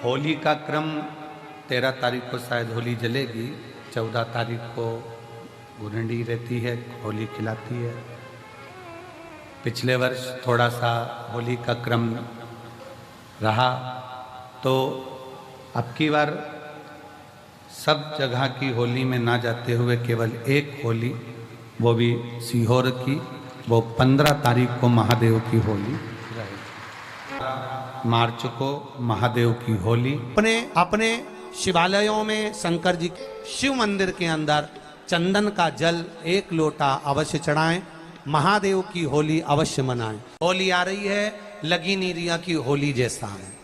होली का क्रम 13 तारीख को शायद होली जलेगी, 14 तारीख को गुरंडी रहती है, होली खिलाती है। पिछले वर्ष थोड़ा सा होली का क्रम रहा, तो अब की बार सब जगह की होली में ना जाते हुए केवल एक होली, वो भी सीहोर की, वो 15 तारीख को महादेव की होली रहेगी। मार्च को महादेव की होली। अपने अपने शिवालयों में शंकर जी शिव मंदिर के अंदर चंदन का जल 1 लोटा अवश्य चढ़ाएं। महादेव की होली अवश्य मनाएं। होली आ रही है, लगी नहीं रिया की होली जैसा है।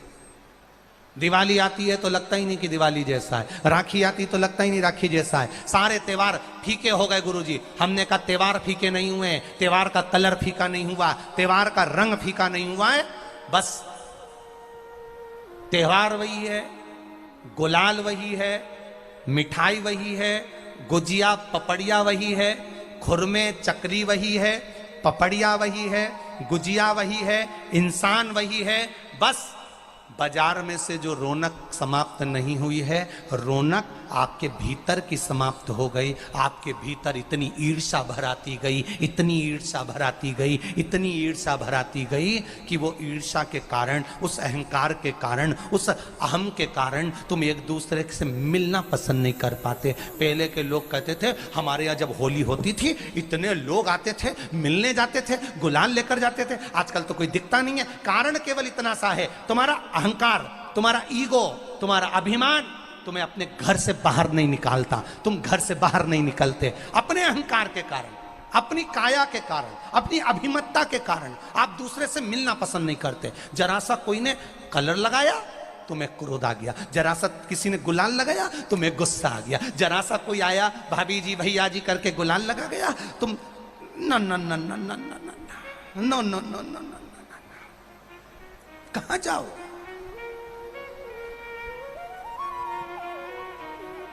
दिवाली आती है तो लगता ही नहीं कि दिवाली जैसा है। राखी आती तो लगता ही नहीं राखी जैसा है। सारे त्योहार फीके हो गए गुरुजी। हमने कहा त्योहार फीके नहीं हुए, त्योहार का कलर फीका नहीं हुआ, त्योहार का रंग फीका नहीं हुआ है। बस त्योहार वही है, गुलाल वही है, मिठाई वही है, गुजिया पपड़िया वही है, खुरमे चकरी वही है, पपड़िया वही है, गुजिया वही है, इंसान वही है। बस बाजार में से जो रौनक समाप्त नहीं हुई है, रौनक आपके भीतर की समाप्त हो गई। आपके भीतर इतनी ईर्ष्या भराती गई, इतनी ईर्ष्या भराती गई, इतनी ईर्ष्या भराती गई कि वो ईर्ष्या के कारण, उस अहंकार के कारण, उस अहम के कारण तुम एक दूसरे से मिलना पसंद नहीं कर पाते। पहले के लोग कहते थे हमारे यहाँ जब होली होती थी इतने लोग आते थे, मिलने जाते थे, गुलाल लेकर जाते थे। आजकल तो कोई दिखता नहीं है। कारण केवल इतना सा है, तुम्हारा अहंकार, तुम्हारा ईगो, तुम्हारा अभिमान तुम्हें अपने घर से बाहर नहीं निकालता। तुम घर से बाहर नहीं निकलते अपने अहंकार के कारण, अपनी काया के कारण, अपनी अभिमतता के कारण। आप दूसरे से मिलना पसंद नहीं करते। जरा सा कोई ने कलर लगाया तुम्हें क्रोध आ गया, जरा सा किसी ने गुलाल लगाया तुम्हें गुस्सा आ गया, जरा सा कोई आया भाभी जी भैया जी करके गुलाल लगा गया, तुम न न न न न न न न न न कहां जाओ।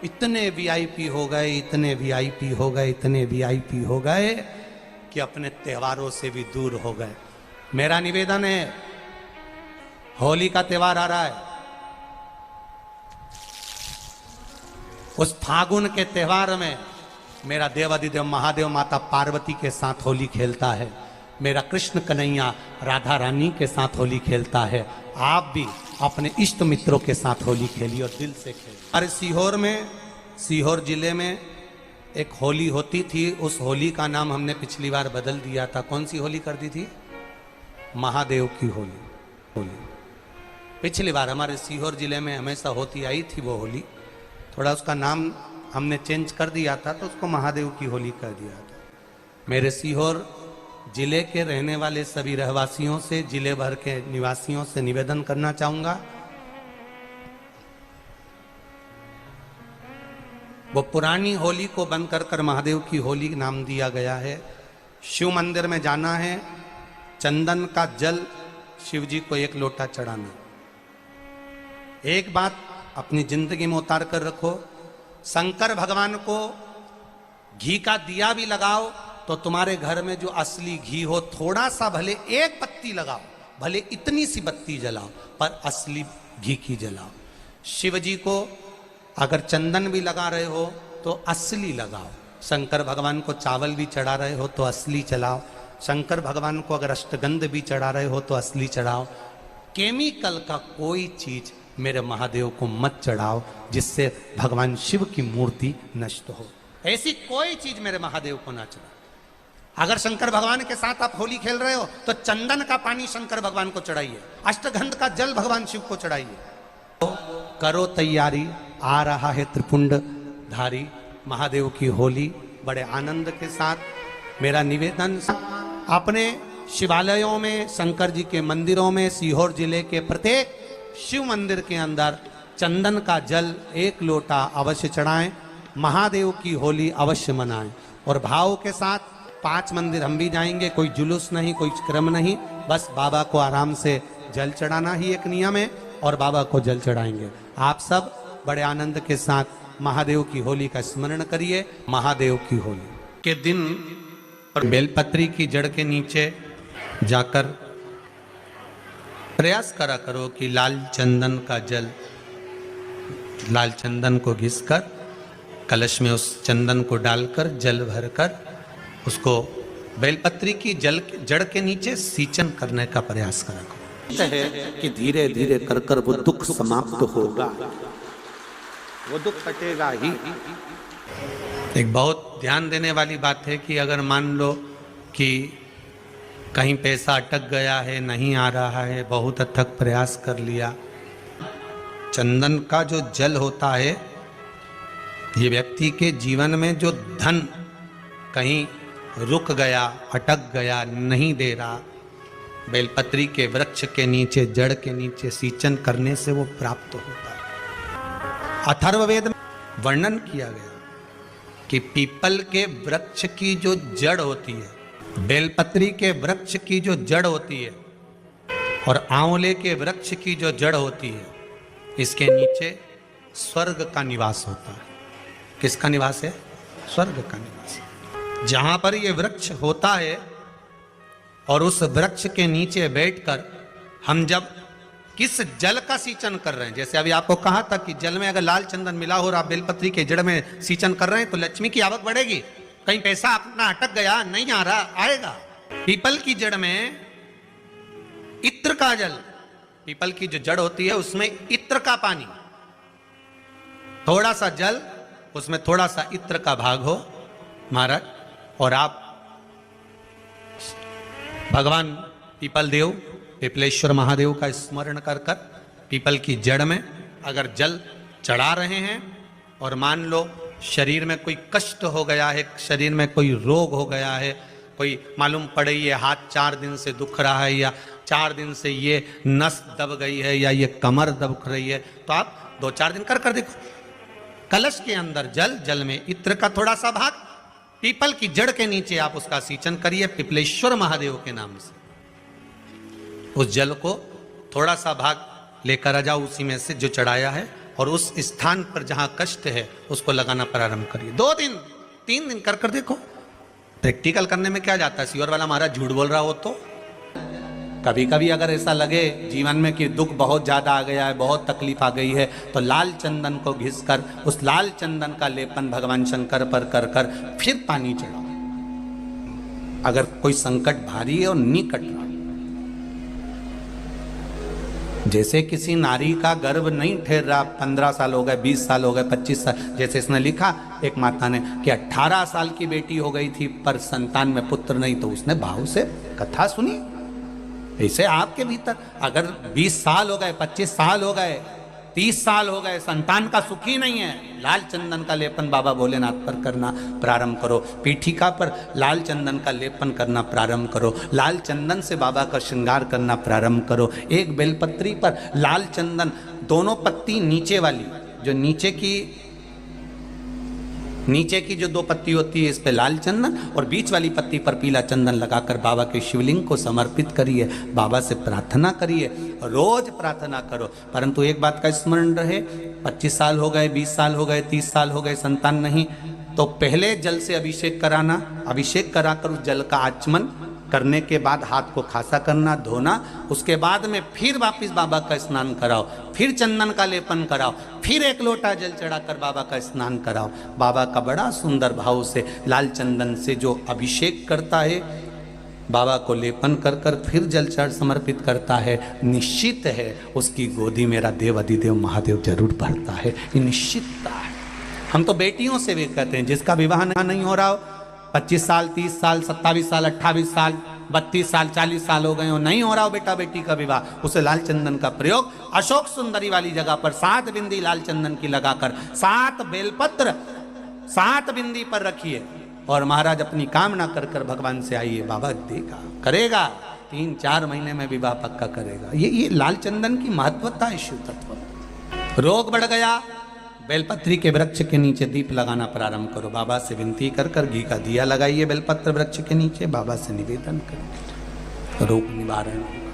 इतने वीआईपी हो गए, इतने वीआईपी हो गए, इतने वीआईपी हो गए कि अपने त्योहारों से भी दूर हो गए। मेरा निवेदन है, होली का त्योहार आ रहा है, उस फागुन के त्योहार में मेरा देवाधिदेव महादेव माता पार्वती के साथ होली खेलता है, मेरा कृष्ण कन्हैया राधा रानी के साथ होली खेलता है। आप भी अपने इष्ट मित्रों के साथ होली खेलिए और दिल से खेलिए। अरे सीहोर में, सीहोर जिले में एक होली होती थी। उस होली का नाम हमने पिछली बार बदल दिया था। कौन सी होली कर दी थी? महादेव की होली। पिछली बार हमारे सीहोर जिले में हमेशा होती आई थी वो होली, थोड़ा उसका नाम हमने चेंज कर दिया था तो उसको महादेव की होली कर दिया था। मेरे सीहोर जिले के रहने वाले सभी रहवासियों से, जिले भर के निवासियों से निवेदन करना चाहूंगा, वो पुरानी होली को बंद कर महादेव की होली नाम दिया गया है। शिव मंदिर में जाना है, चंदन का जल शिव जी को 1 लोटा चढ़ाना। एक बात अपनी जिंदगी में उतार कर रखो, शंकर भगवान को घी का दिया भी लगाओ तो तुम्हारे घर में जो असली घी हो, थोड़ा सा भले 1 पत्ती लगाओ, भले इतनी सी बत्ती जलाओ, पर असली घी की जलाओ। शिव जी को अगर चंदन भी लगा रहे हो तो असली लगाओ। शंकर भगवान को चावल भी चढ़ा रहे हो तो असली चढ़ाओ। शंकर भगवान को अगर अष्टगंध भी चढ़ा रहे हो तो असली चढ़ाओ। केमिकल का कोई चीज मेरे महादेव को मत चढ़ाओ जिससे भगवान शिव की मूर्ति नष्ट हो। ऐसी कोई चीज मेरे महादेव को ना चढ़ाओ। अगर शंकर भगवान के साथ आप होली खेल रहे हो तो चंदन का पानी शंकर भगवान को चढ़ाइए, अष्टगंध का जल भगवान शिव को चढ़ाइए। तो करो तैयारी, आ रहा है त्रिपुंडधारी महादेव की होली। बड़े आनंद के साथ मेरा निवेदन, अपने शिवालयों में, शंकर जी के मंदिरों में, सीहोर जिले के प्रत्येक शिव मंदिर के अंदर चंदन का जल 1 लोटा अवश्य चढ़ाएं। महादेव की होली अवश्य मनाएं और भाव के साथ 5 मंदिर हम भी जाएंगे। कोई जुलूस नहीं, कोई क्रम नहीं, बस बाबा को आराम से जल चढ़ाना ही एक नियम है और बाबा को जल चढ़ाएंगे। आप सब बड़े आनंद के साथ महादेव की होली का स्मरण करिए। महादेव की होली के दिन और बेलपत्री की जड़ के नीचे जाकर प्रयास करा करो कि लाल चंदन का जल लाल चंदन को घिसकर कलश में उस चंदन को डालकर जल भरकर उसको बेलपत्री की जड़ के नीचे सींचन करने का प्रयास करा है कि धीरे धीरे कर कर वो दुख समाप्त होगा, वो दुख कटेगा ही। एक बहुत ध्यान देने वाली बात है कि अगर मान लो कि कहीं पैसा अटक गया है, नहीं आ रहा है, बहुत अथक प्रयास कर लिया, चंदन का जो जल होता है ये व्यक्ति के जीवन में जो धन कहीं रुक गया, अटक गया, नहीं दे रहा, बेलपत्री के वृक्ष के नीचे, जड़ के नीचे सींचन करने से वो प्राप्त होता है। अथर्ववेद में वर्णन किया गया कि पीपल के वृक्ष की जो जड़ होती है, बेलपत्री के वृक्ष की जो जड़ होती है और आंवले के वृक्ष की जो जड़ होती है, इसके नीचे स्वर्ग का निवास होता है। किसका निवास है? स्वर्ग का निवास। जहां पर ये वृक्ष होता है और उस वृक्ष के नीचे बैठकर हम जब किस जल का सींचन कर रहे हैं, जैसे अभी आपको कहा था कि जल में अगर लाल चंदन मिला हो और आप बेलपत्री के जड़ में सींचन कर रहे हैं तो लक्ष्मी की आवक बढ़ेगी। कहीं पैसा अपना अटक गया, नहीं आ रहा, आएगा। पीपल की जड़ में इत्र का जल, पीपल की जो जड़ होती है उसमें इत्र का पानी, थोड़ा सा जल, उसमें थोड़ा सा इत्र का भाग हो महाराज, और आप भगवान पीपल देव, पिपलेश्वर महादेव का स्मरण कर कर पीपल की जड़ में अगर जल चढ़ा रहे हैं और मान लो शरीर में कोई कष्ट हो गया है, शरीर में कोई रोग हो गया है, कोई मालूम पड़े ये हाथ 4 दिन से दुख रहा है या 4 दिन से ये नस दब गई है या ये कमर दब रही है, तो आप 2-4 दिन कर देखो। कलश के अंदर जल, जल में इत्र का थोड़ा सा भाग, पीपल की जड़ के नीचे आप उसका सींचन करिए पिपलेश्वर महादेव के नाम से। उस जल को थोड़ा सा भाग लेकर आ जाओ उसी में से जो चढ़ाया है, और उस स्थान पर जहां कष्ट है उसको लगाना प्रारंभ करिए। 2 दिन 3 दिन कर देखो। प्रैक्टिकल करने में क्या जाता है? सियोर वाला महाराज झूठ बोल रहा हो तो कभी कभी अगर ऐसा लगे जीवन में कि दुख बहुत ज़्यादा आ गया है, बहुत तकलीफ आ गई है, तो लाल चंदन को घिसकर उस लाल चंदन का लेपन भगवान शंकर पर कर कर फिर पानी चढ़ाओ। अगर कोई संकट भारी है और नहीं कट रहा, जैसे किसी नारी का गर्भ नहीं ठहर रहा, 15 साल हो गए, 20 साल हो गए, 25 साल, जैसे इसने लिखा एक माता ने कि 18 साल की बेटी हो गई थी पर संतान में पुत्र नहीं, तो उसने भाव से कथा सुनी। ऐसे आपके भीतर अगर 20 साल हो गए, 25 साल हो गए, 30 साल हो गए, संतान का सुख ही नहीं है, लाल चंदन का लेपन बाबा भोलेनाथ पर करना प्रारंभ करो। पीठिका पर लाल चंदन का लेपन करना प्रारंभ करो। लाल चंदन से बाबा का श्रृंगार करना प्रारंभ करो। एक बेलपत्री पर लाल चंदन, दोनों पत्ती नीचे वाली, जो नीचे की जो 2 पत्ती होती है इस पे लाल चंदन, और बीच वाली पत्ती पर पीला चंदन लगाकर बाबा के शिवलिंग को समर्पित करिए। बाबा से प्रार्थना करिए, रोज प्रार्थना करो। परंतु एक बात का स्मरण रहे, 25 साल हो गए, 20 साल हो गए, 30 साल हो गए, संतान नहीं, तो पहले जल से अभिषेक कराना, अभिषेक कराकर उस जल का आचमन करने के बाद हाथ को खासा करना, धोना, उसके बाद में फिर वापस बाबा का स्नान कराओ, फिर चंदन का लेपन कराओ, फिर 1 लोटा जल चढ़ाकर बाबा का स्नान कराओ। बाबा का बड़ा सुंदर भाव से लाल चंदन से जो अभिषेक करता है, बाबा को लेपन कर कर फिर जल चढ़ समर्पित करता है, निश्चित है उसकी गोदी मेरा देव अधिदेव महादेव जरूर भरता है। ये निश्चितता है। हम तो बेटियों से भी कहते हैं, जिसका विवाह नहीं हो रहा हो, 25 साल, 30 साल, 27 साल, 28 साल, 32 साल, 40 साल हो गए हो, नहीं हो रहा हो बेटा बेटी का विवाह, उसे लाल चंदन का प्रयोग अशोक सुंदरी वाली जगह पर 7 बिंदी लाल चंदन की लगाकर 7 बेलपत्र 7 बिंदी पर रखिए और महाराज अपनी कामना कर कर भगवान से आइए। बाबा देगा, करेगा, 3-4 महीने में विवाह पक्का करेगा। ये लाल चंदन की महत्वता है शिव तत्व। रोग बढ़ गया, बेलपत्री के वृक्ष के नीचे दीप लगाना प्रारंभ करो। बाबा से विनती कर कर घी का दिया लगाइए बेलपत्र वृक्ष के नीचे, बाबा से निवेदन करें, रोग निवारण होगा।